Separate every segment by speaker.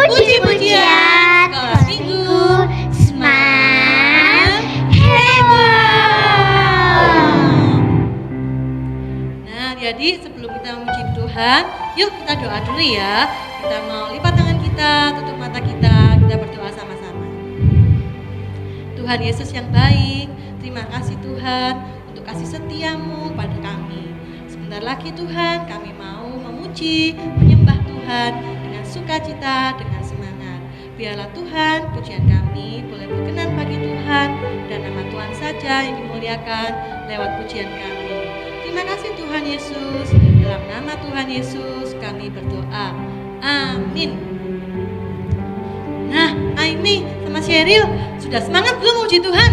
Speaker 1: Puji-pujian Sekolah Minggu Smile Heboh.
Speaker 2: Nah, jadi sebelum kita memuji Tuhan, yuk kita doa dulu ya. Kita mau lipat tangan kita, tutup mata kita berdoa sama-sama. Tuhan Yesus yang baik, terima kasih Tuhan untuk kasih setiamu pada kami. Sebentar lagi Tuhan, kami mau memuji, menyembah Tuhan dengan sukacita, dengan semangat. Biarlah Tuhan, pujian kami boleh berkenan bagi Tuhan dan nama Tuhan saja yang dimuliakan lewat pujian kami. Terima kasih Tuhan Yesus, dalam nama Tuhan Yesus kami berdoa. Amin. Nah, Aimi sama Sheryl sudah semangat belum memuji Tuhan?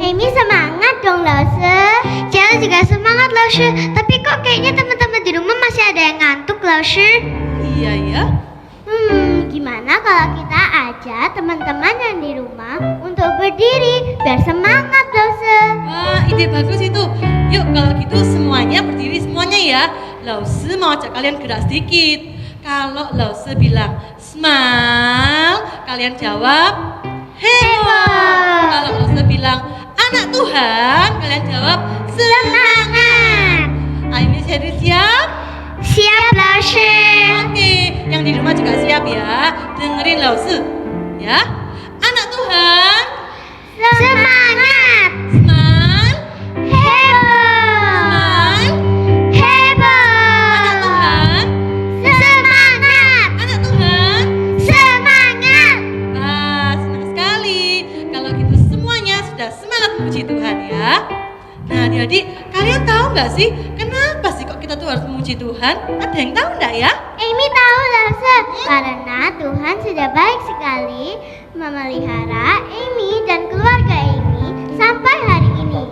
Speaker 1: Amy semangat dong Lause. Sheryl juga semangat Lause. Tapi kok kayaknya teman-teman di rumah masih ada yang ngantuk Lause?
Speaker 2: Iya ya.
Speaker 1: Gimana kalau kita ajak teman-teman yang di rumah untuk berdiri biar semangat Lause?
Speaker 2: Wah, ide bagus itu. Yuk kalau gitu semuanya berdiri semuanya ya. Lause mau ajak kalian gerak sedikit. Kalau Lause bilang smile, kalian jawab heboh. Kalau Lause bilang anak Tuhan, kalian jawab semangat. Aimi Sheryl siap?
Speaker 1: Siap Lause.
Speaker 2: Oke, yang di rumah juga siap ya. Dengerin Lause ya. Anak Tuhan,
Speaker 1: Semangat.
Speaker 2: smile,
Speaker 1: Heboh.
Speaker 2: smile.
Speaker 1: Heboh.
Speaker 2: Anak Tuhan,
Speaker 1: Semangat.
Speaker 2: anak Tuhan.
Speaker 1: Semangat.
Speaker 2: Wah, senang sekali. Kalau gitu semuanya sudah semangat memuji Tuhan ya. Nah, adik-adik, kalian tahu nggak sih kenapa sih kok kita tuh harus memuji Tuhan? Ada yang tahu nggak ya?
Speaker 1: Amy tahu Lause, karena Tuhan sudah baik sekali memelihara Amy dan keluarga Amy sampai hari ini.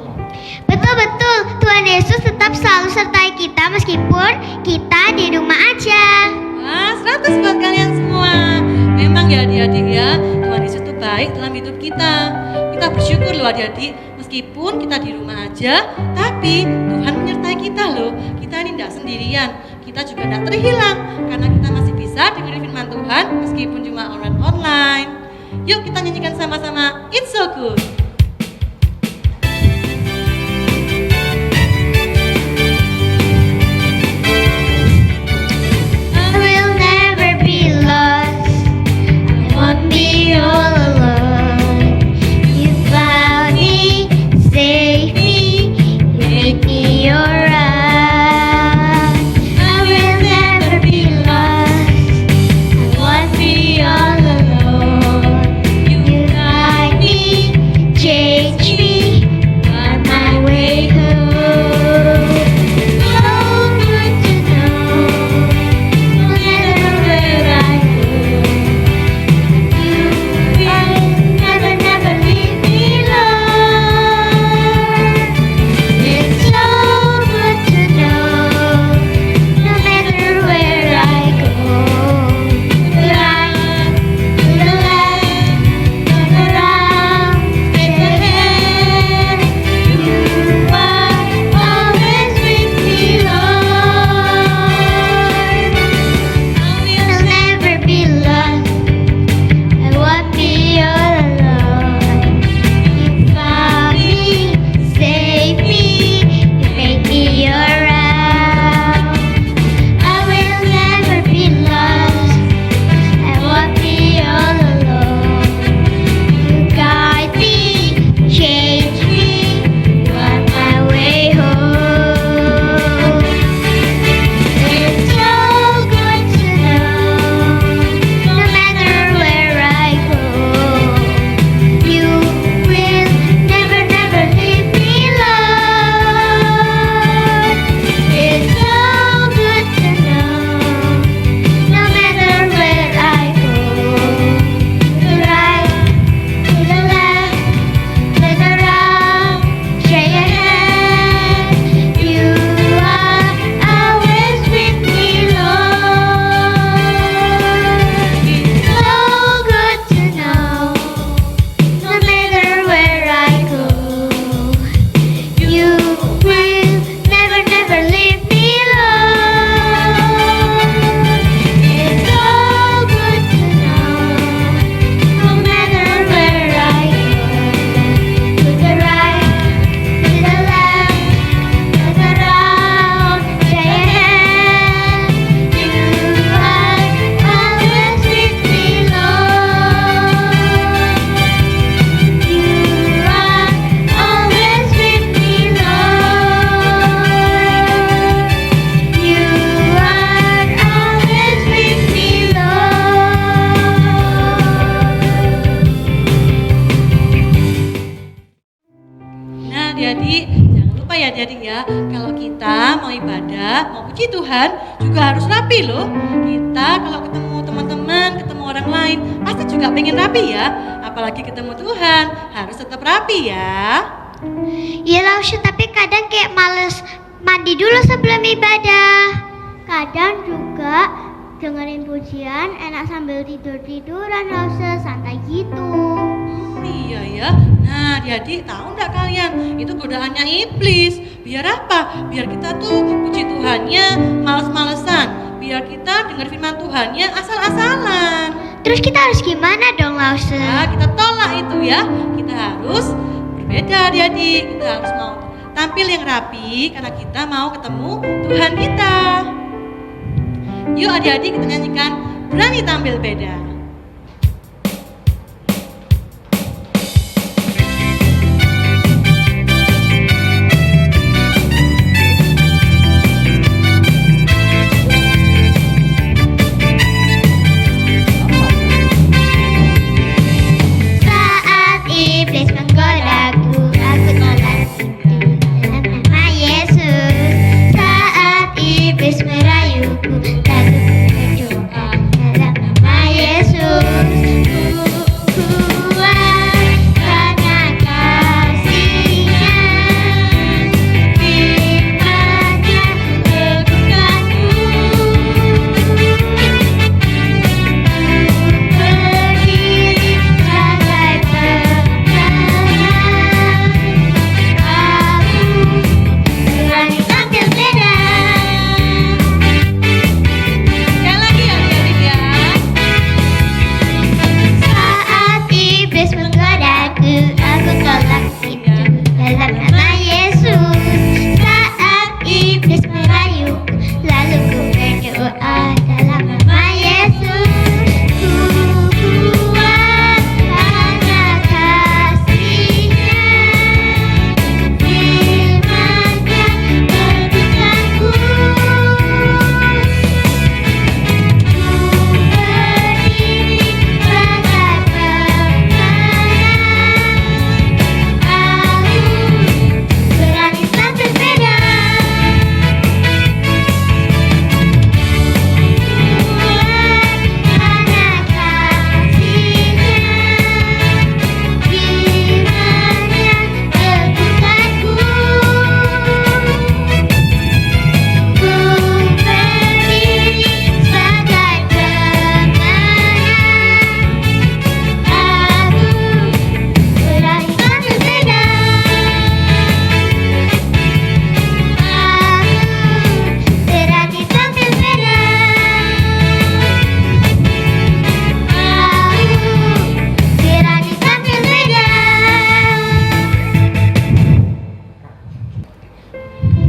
Speaker 1: Betul-betul, Tuhan Yesus tetap selalu sertai kita meskipun kita di rumah aja.
Speaker 2: Wah, 100 buat kalian semua. Memang ya adik-adik ya, Tuhan Yesus itu baik dalam hidup kita. Kita bersyukur loh adik-adik, meskipun kita di rumah aja, tapi Tuhan menyertai kita loh. Kita ini tidak sendirian, kita juga tidak terhilang, karena kita masih bisa dengerin firman Tuhan meskipun cuma online. Yuk kita nyanyikan sama-sama, It's So Good.
Speaker 1: I will never be lost. I won't be all alone. You found me, saved me, you make me your own. I will never be lost. I won't be all alone. You guide me
Speaker 2: adik-adik ya, kalau kita mau ibadah, mau puji Tuhan juga harus rapi loh. Kita kalau ketemu teman-teman, ketemu orang lain, pasti juga pengen rapi ya. Apalagi ketemu Tuhan, harus tetap rapi ya.
Speaker 1: Iya Lause, tapi kadang kayak males mandi dulu sebelum ibadah. Kadang juga dengerin pujian enak sambil tidur-tiduran Lause, santai gitu.
Speaker 2: Iya ya. Nah, adik-adik tahu nggak kalian? Itu godaannya iblis. Biar apa? Biar kita tuh puji Tuhannya males-malesan. Biar kita dengar firman Tuhannya asal-asalan.
Speaker 1: Terus kita harus gimana dong Lause?
Speaker 2: Nah, kita tolak itu ya. Kita harus berbeda adik-adik. Kita harus mau tampil yang rapi karena kita mau ketemu Tuhan kita. Yuk adik-adik kita nyanyikan Berani Tampil Beda.
Speaker 1: Saat iblis menggodaku, aku tolak itu dalam nama Yesus. Saat iblis merayuku, lalu berdoa dalam nama Yesus. Ku kuat karena kasih-Nya, firman-Nya teguhkanku. Berdiri bagai pemenang, aku berani tampil beda.
Speaker 2: Sekali lagi ya adik-adik ya.
Speaker 1: Saat iblis menggodaku, aku tolak itu dalam nama Yesus. Saat iblis merayuku, lalu ku berdoa dalam nama Yesus. Ku kuat karena kasih-Nya, firman-Nya teguhkanku. Ku berdiri bagai pemenang, aku berani tampil beda.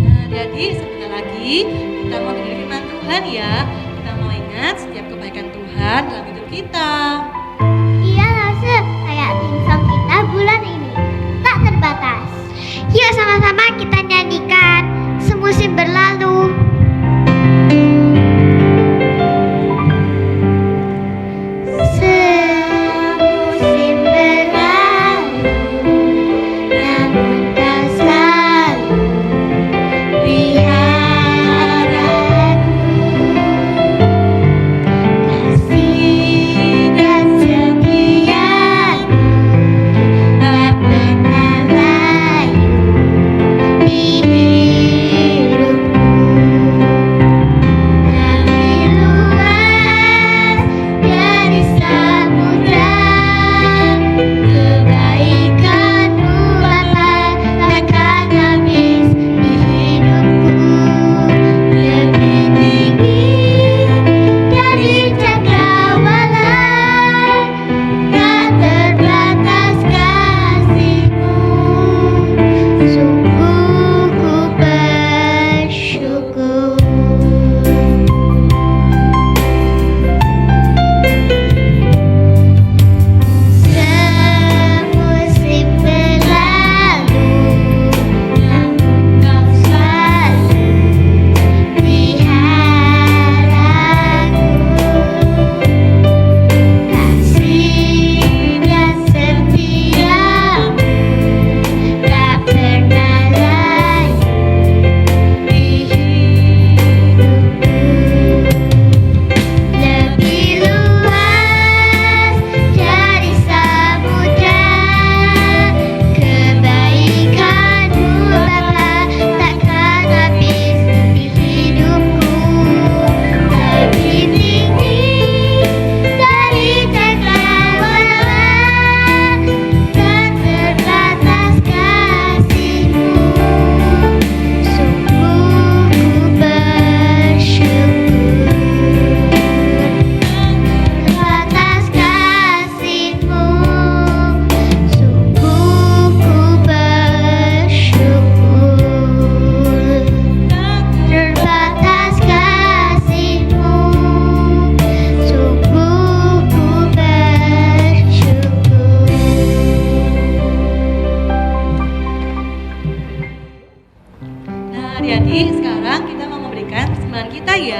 Speaker 2: Nah, adik-adik sebentar lagi kita mau dengar firman Tuhan ya. Kita mau ingat setiap kebaikan Tuhan dalam hidup kita.
Speaker 1: Iya Lause, kayak theme song kita bulan ini, tak terbatas. Yuk sama-sama kita nyanyikan Semusim Berlalu. Semusim berlalu, namun kau selalu lihat aku. Kasih dan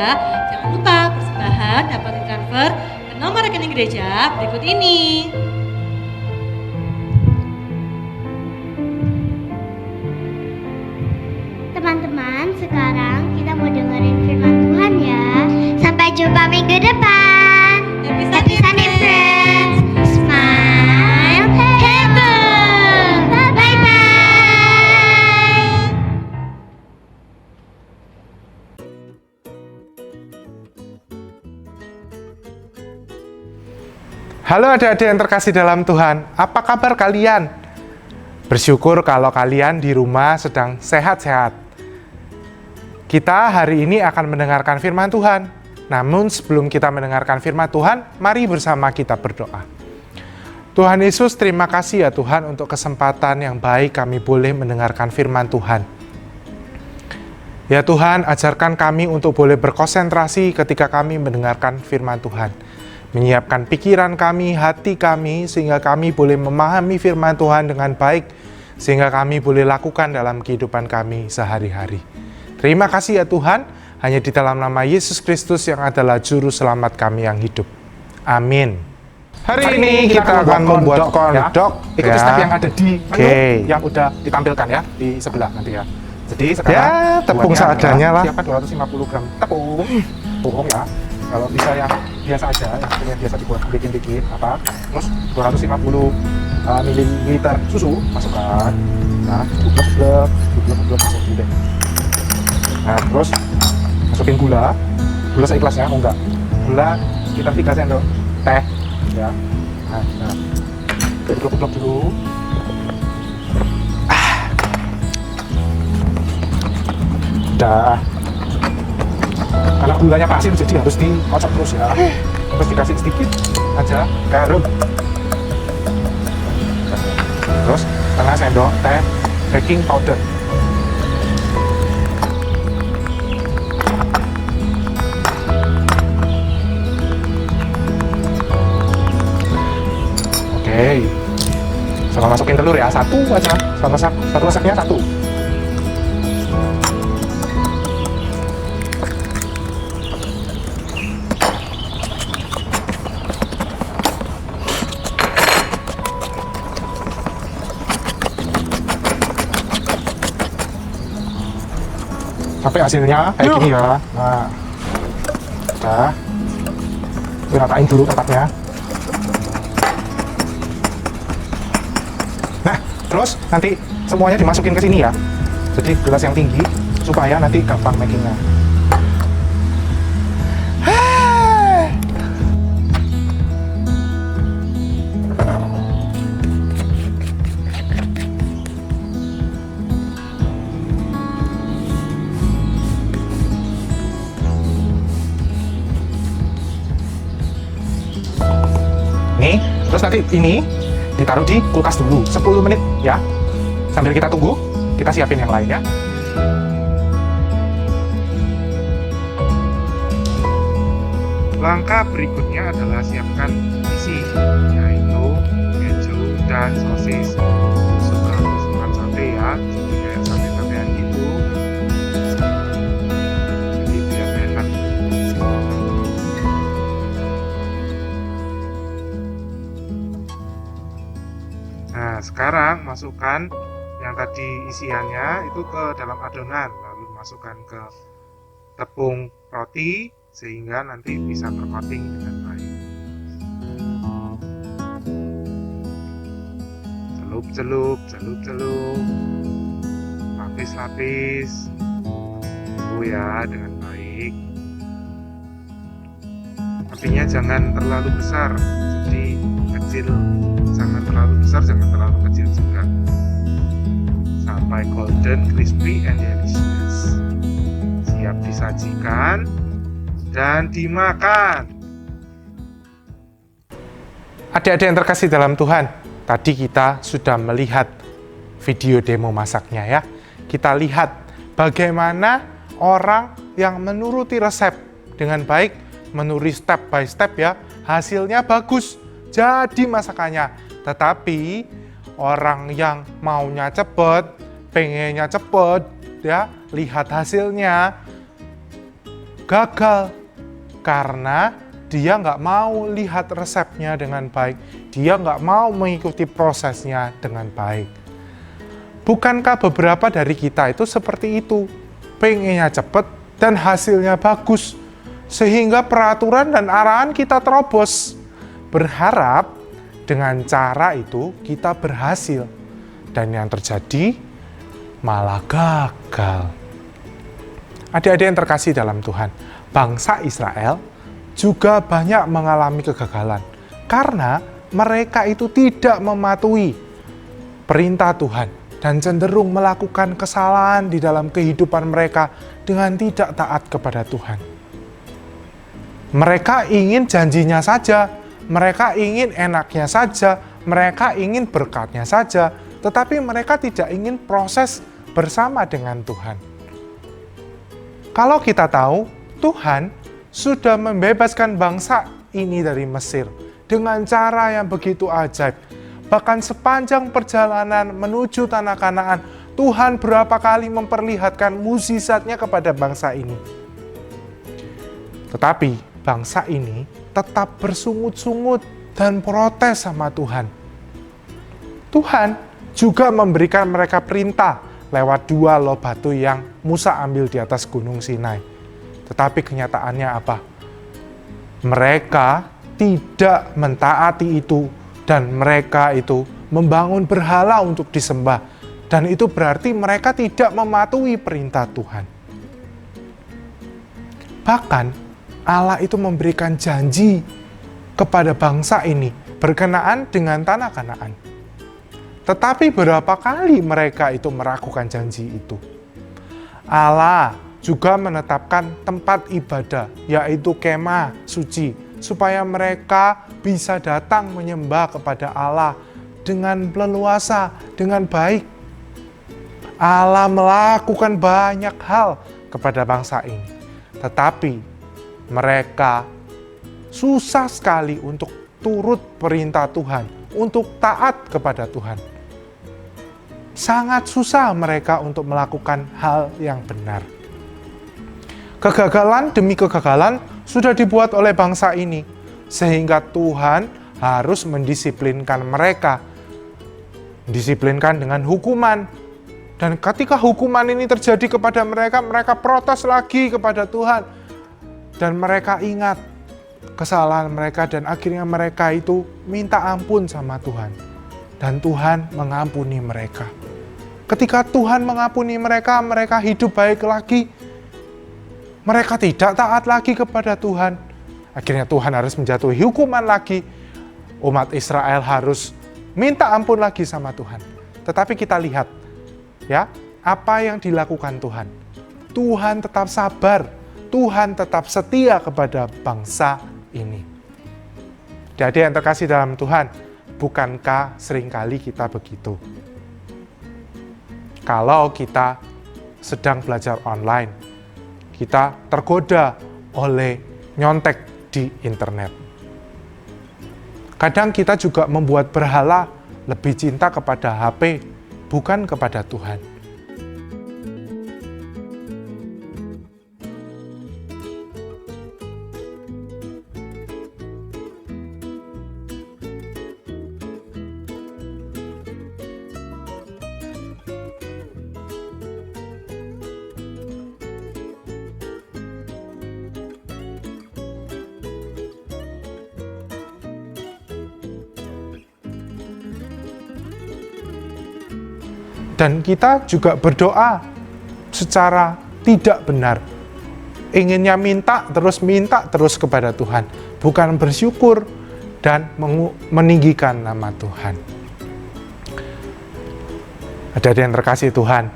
Speaker 2: ya. Jangan lupa persembahan dapat ditransfer ke nomor rekening gereja berikut ini.
Speaker 1: Teman-teman, sekarang kita mau dengerin firman Tuhan ya. Sampai jumpa minggu depan. Happy Sunday friends. Smile heaven. Bye-bye.
Speaker 3: Halo adik-adik yang terkasih dalam Tuhan, apa kabar kalian? Bersyukur kalau kalian di rumah sedang sehat-sehat. Kita hari ini akan mendengarkan firman Tuhan. Namun sebelum kita mendengarkan firman Tuhan, mari bersama kita berdoa. Tuhan Yesus, terima kasih ya Tuhan untuk kesempatan yang baik kami boleh mendengarkan firman Tuhan. Ya Tuhan, ajarkan kami untuk boleh berkonsentrasi ketika kami mendengarkan firman Tuhan. Menyiapkan pikiran kami, hati kami, sehingga kami boleh memahami firman Tuhan dengan baik, sehingga kami boleh lakukan dalam kehidupan kami sehari-hari. Terima kasih ya Tuhan, hanya di dalam nama Yesus Kristus yang adalah Juru Selamat kami yang hidup. Amin. Hari ini kita akan membuat kondok.
Speaker 4: Ikuti step yang ada di menu
Speaker 3: Oke.
Speaker 4: yang udah ditampilkan ya di sebelah nanti ya. Jadi sekarang
Speaker 3: Ya, tepung
Speaker 4: buahnya
Speaker 3: seadanya
Speaker 4: adalah
Speaker 3: lah.
Speaker 4: Siapkan 250 gram tepung ya. Kalau bisa yang biasa aja, yang biasa dibuat bikin apa. Terus 250 ml susu masukkan. Nah, blok masukin deh. Nah, terus masukin gula seikhlasnya, enggak. Gula sekitar 3 sendok teh ya. Nah. Blok dulu. Udah. Karena gulanya pasir jadi harus dikocok terus ya. Terus dikasih sedikit aja garam. Terus setengah sendok teh baking powder. Oke. Sama masukin telur ya, satu aja. Satu resepnya satu. Sampai hasilnya kayak gini ya. Nah, udah. Ratain dulu tempatnya. Nah, terus nanti semuanya dimasukin ke sini ya. Jadi gelas yang tinggi supaya nanti gampang makingnya. Nih, terus nanti ini ditaruh di kulkas dulu 10 menit ya. Sambil kita tunggu, kita siapin yang lainnya. Langkah berikutnya adalah siapkan isi, yaitu keju dan sosis. Suka sate ya, jadi kayak sate-satean gitu. Jadi biar enak. Nah, sekarang masukkan yang tadi isiannya itu ke dalam adonan, lalu masukkan ke tepung roti sehingga nanti bisa tercoating dengan baik. Celup, lapis-lapis, ya dengan baik. Apinya jangan terlalu besar, jadi kecil. Jangan terlalu besar, jangan terlalu kecil juga. Sampai golden, crispy, and delicious. Siap disajikan dan dimakan.
Speaker 3: Adik-adik yang terkasih dalam Tuhan, tadi kita sudah melihat video demo masaknya ya. Kita lihat bagaimana orang yang menuruti resep dengan baik, menuruti step by step ya, hasilnya bagus, jadi masakannya. Tetapi orang yang maunya cepet, pengennya cepet ya, lihat hasilnya, gagal karena dia nggak mau lihat resepnya dengan baik. Dia nggak mau mengikuti prosesnya dengan baik. Bukankah beberapa dari kita itu seperti itu? Pengennya cepat dan hasilnya bagus. Sehingga peraturan dan arahan kita terobos. Berharap dengan cara itu kita berhasil. Dan yang terjadi malah gagal. Adik-adik yang terkasih dalam Tuhan, bangsa Israel juga banyak mengalami kegagalan karena mereka itu tidak mematuhi perintah Tuhan dan cenderung melakukan kesalahan di dalam kehidupan mereka dengan tidak taat kepada Tuhan. Mereka ingin janjinya saja, mereka ingin enaknya saja, mereka ingin berkatnya saja, tetapi mereka tidak ingin proses bersama dengan Tuhan. Kalau kita tahu, Tuhan sudah membebaskan bangsa ini dari Mesir dengan cara yang begitu ajaib. Bahkan sepanjang perjalanan menuju tanah Kanaan, Tuhan berapa kali memperlihatkan mukjizatnya kepada bangsa ini. Tetapi bangsa ini tetap bersungut-sungut dan protes sama Tuhan. Tuhan juga memberikan mereka perintah lewat 2 loh batu yang Musa ambil di atas gunung Sinai. Tetapi kenyataannya apa? Mereka tidak mentaati itu dan mereka itu membangun berhala untuk disembah. Dan itu berarti mereka tidak mematuhi perintah Tuhan. Bahkan Allah itu memberikan janji kepada bangsa ini berkenaan dengan tanah Kanaan. Tetapi berapa kali mereka itu meragukan janji itu? Allah juga menetapkan tempat ibadah, yaitu kemah suci, supaya mereka bisa datang menyembah kepada Allah dengan leluasa, dengan baik. Allah melakukan banyak hal kepada bangsa ini, tetapi mereka susah sekali untuk turut perintah Tuhan, untuk taat kepada Tuhan. Sangat susah mereka untuk melakukan hal yang benar. Kegagalan demi kegagalan sudah dibuat oleh bangsa ini, sehingga Tuhan harus mendisiplinkan mereka. Disiplinkan dengan hukuman. Dan ketika hukuman ini terjadi kepada mereka, mereka protes lagi kepada Tuhan. Dan mereka ingat kesalahan mereka dan akhirnya mereka itu minta ampun sama Tuhan. Dan Tuhan mengampuni mereka. Ketika Tuhan mengampuni mereka, mereka hidup baik lagi. Mereka tidak taat lagi kepada Tuhan. Akhirnya Tuhan harus menjatuhi hukuman lagi. Umat Israel harus minta ampun lagi sama Tuhan. Tetapi kita lihat, ya, apa yang dilakukan Tuhan. Tuhan tetap sabar. Tuhan tetap setia kepada bangsa ini. Jadi yang terkasih dalam Tuhan, bukankah seringkali kita begitu? Kalau kita sedang belajar online, kita tergoda oleh nyontek di internet. Kadang kita juga membuat berhala lebih cinta kepada HP, bukan kepada Tuhan. Dan kita juga berdoa secara tidak benar. Inginnya minta terus kepada Tuhan. Bukan bersyukur dan meninggikan nama Tuhan. Ada yang terkasih Tuhan.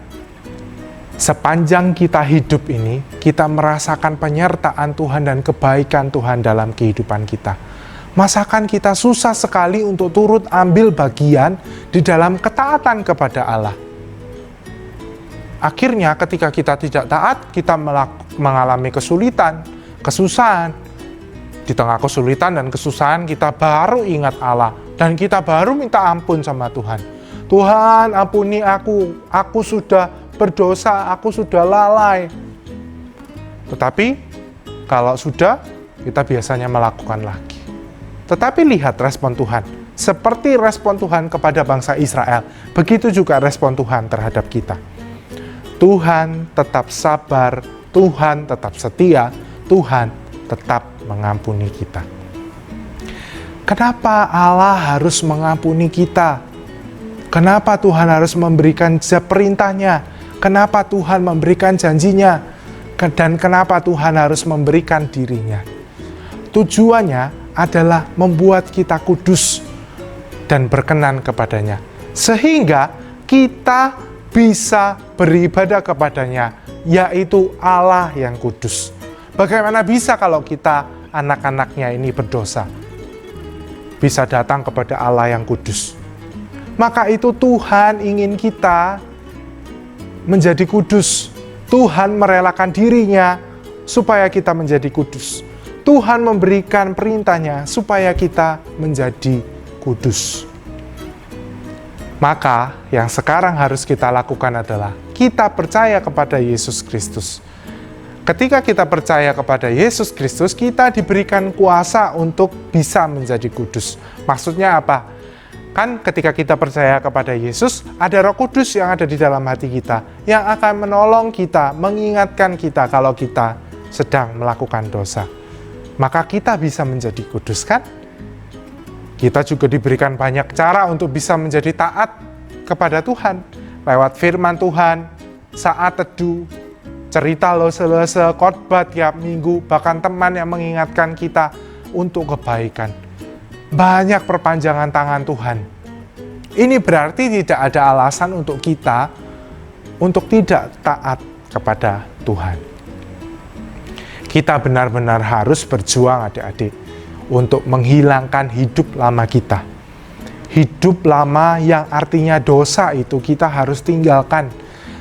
Speaker 3: Sepanjang kita hidup ini, kita merasakan penyertaan Tuhan dan kebaikan Tuhan dalam kehidupan kita. Masakan kita susah sekali untuk turut ambil bagian di dalam ketaatan kepada Allah. Akhirnya ketika kita tidak taat, kita mengalami kesulitan, kesusahan. Di tengah kesulitan dan kesusahan kita baru ingat Allah. Dan kita baru minta ampun sama Tuhan. Tuhan ampuni aku sudah berdosa, aku sudah lalai. Tetapi Kalau sudah, kita biasanya melakukan lagi. Tetapi lihat respon Tuhan. Seperti respon Tuhan kepada bangsa Israel, begitu juga respon Tuhan terhadap kita. Tuhan tetap sabar, Tuhan tetap setia, Tuhan tetap mengampuni kita. Kenapa Allah harus mengampuni kita? Kenapa Tuhan harus memberikan perintahnya? Kenapa Tuhan memberikan janjinya? Dan kenapa Tuhan harus memberikan dirinya? Tujuannya adalah membuat kita kudus dan berkenan kepadanya, sehingga kita bisa beribadah kepadanya, yaitu Allah yang kudus. Bagaimana bisa kalau kita anak-anaknya ini berdosa? Bisa datang kepada Allah yang kudus. Maka itu Tuhan ingin kita menjadi kudus. Tuhan merelakan dirinya supaya kita menjadi kudus. Tuhan memberikan perintahnya supaya kita menjadi kudus. Maka yang sekarang harus kita lakukan adalah kita percaya kepada Yesus Kristus. Ketika kita percaya kepada Yesus Kristus, kita diberikan kuasa untuk bisa menjadi kudus. Maksudnya apa? Kan ketika kita percaya kepada Yesus, ada Roh Kudus yang ada di dalam hati kita, yang akan menolong kita, mengingatkan kita kalau kita sedang melakukan dosa. Maka kita bisa menjadi kudus, kan? Kita juga diberikan banyak cara untuk bisa menjadi taat kepada Tuhan. Lewat firman Tuhan, saat teduh, cerita lose-lose, khotbah tiap minggu, bahkan teman yang mengingatkan kita untuk kebaikan. Banyak perpanjangan tangan Tuhan. Ini berarti tidak ada alasan untuk kita untuk tidak taat kepada Tuhan. Kita benar-benar harus berjuang adik-adik untuk menghilangkan hidup lama kita. Hidup lama yang artinya dosa itu kita harus tinggalkan.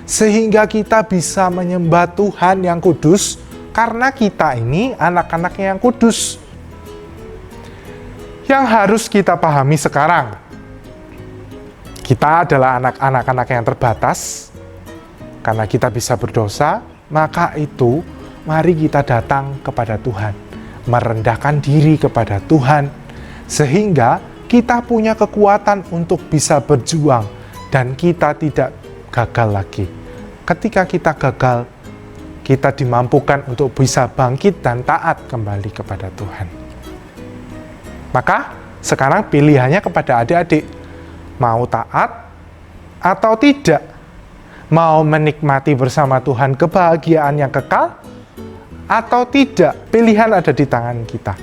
Speaker 3: Sehingga kita bisa menyembah Tuhan yang kudus, karena kita ini anak-anaknya yang kudus. Yang harus kita pahami sekarang, kita adalah anak-anak yang terbatas, karena kita bisa berdosa, maka itu mari kita datang kepada Tuhan, merendahkan diri kepada Tuhan, sehingga kita punya kekuatan untuk bisa berjuang, dan kita tidak gagal lagi. Ketika kita gagal, kita dimampukan untuk bisa bangkit dan taat kembali kepada Tuhan. Maka sekarang pilihannya kepada adik-adik, mau taat atau tidak, mau menikmati bersama Tuhan kebahagiaan yang kekal atau tidak. Pilihan ada di tangan kita.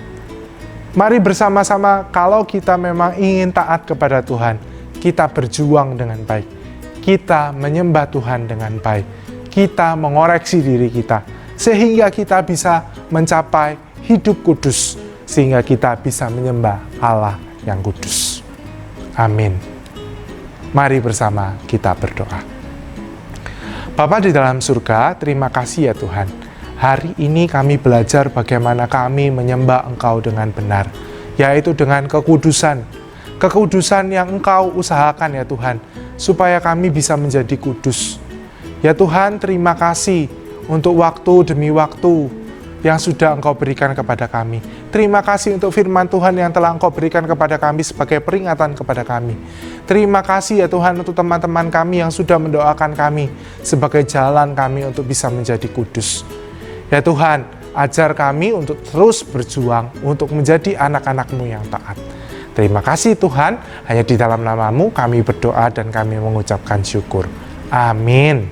Speaker 3: Mari bersama-sama, kalau kita memang ingin taat kepada Tuhan, kita berjuang dengan baik, kita menyembah Tuhan dengan baik, kita mengoreksi diri kita, sehingga kita bisa mencapai hidup kudus, sehingga kita bisa menyembah Allah yang kudus. Amin. Mari bersama kita berdoa. Bapa di dalam surga, terima kasih ya Tuhan. Hari ini kami belajar bagaimana kami menyembah Engkau dengan benar, yaitu dengan kekudusan. Kekudusan yang Engkau usahakan ya Tuhan, supaya kami bisa menjadi kudus. Ya Tuhan, terima kasih untuk waktu demi waktu yang sudah Engkau berikan kepada kami. Terima kasih untuk firman Tuhan yang telah Engkau berikan kepada kami sebagai peringatan kepada kami. Terima kasih ya Tuhan untuk teman-teman kami yang sudah mendoakan kami sebagai jalan kami untuk bisa menjadi kudus. Ya Tuhan, ajar kami untuk terus berjuang untuk menjadi anak-anak-Mu yang taat. Terima kasih Tuhan, hanya di dalam nama-Mu kami berdoa dan kami mengucapkan syukur. Amin.